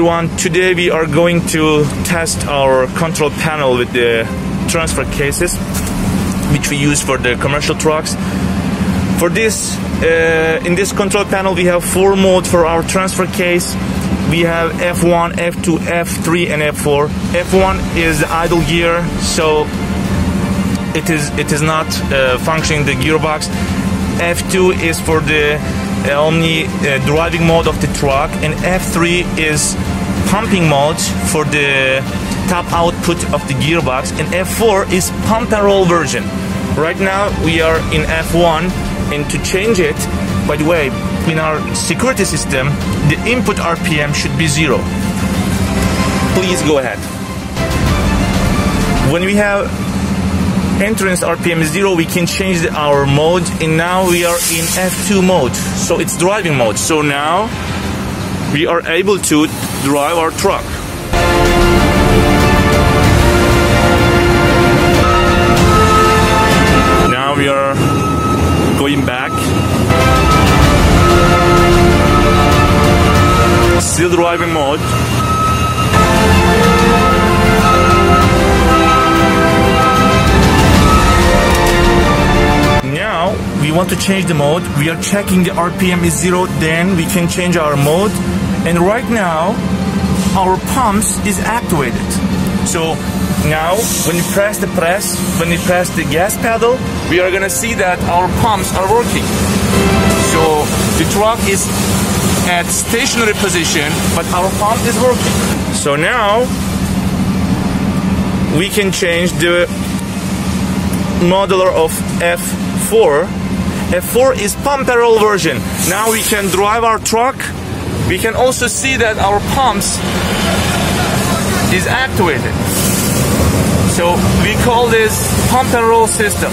everyone. Today we are going to test our control panel with the transfer cases which we use for the commercial trucks. For this, in this control panel we have 4 modes for our transfer case. We have F1, F2, F3 and F4. F1 is the idle gear, so it is not functioning the gearbox. F2 is for the only driving mode of the truck, and F3 is pumping mode for the top output of the gearbox, and F4 is pump and roll version. Right now we are in F1, and to change it, by the way, in our security system the input RPM should be 0. Please go ahead. When we have entrance RPM is 0, we can change our mode, and now we are in F2 mode, so it's driving mode. So now we are able to drive our truck. Now we are going back, still driving mode. Now we want to change the mode. We are checking the RPM is 0, then we can change our mode, and right now our pumps is activated. So now when you press the gas pedal, we are gonna see that our pumps are working. So the truck is at stationary position, but our pump is working. So now we can change the modular of F4. F4 is pump and roll version. Now we can drive our truck. We can also see that our pumps is activated. So we call this pump and roll system.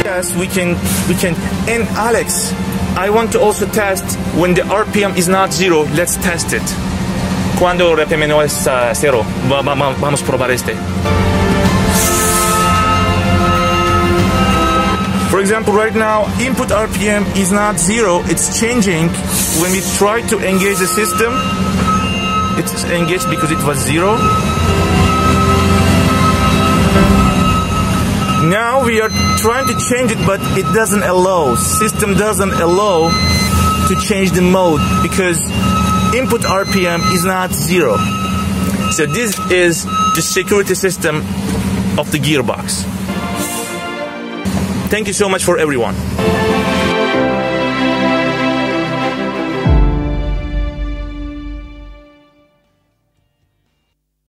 Yes, we can. And Alex, I want to also test when the RPM is not 0. Let's test it. Cuando el RPM no es 0, vamos a probar este. For example, right now, input RPM is not 0, it's changing. When we try to engage the system, it's engaged because it was 0. Now we are trying to change it, but it doesn't allow. System doesn't allow to change the mode because input RPM is not 0. So this is the security system of the gearbox. Thank you so much for everyone.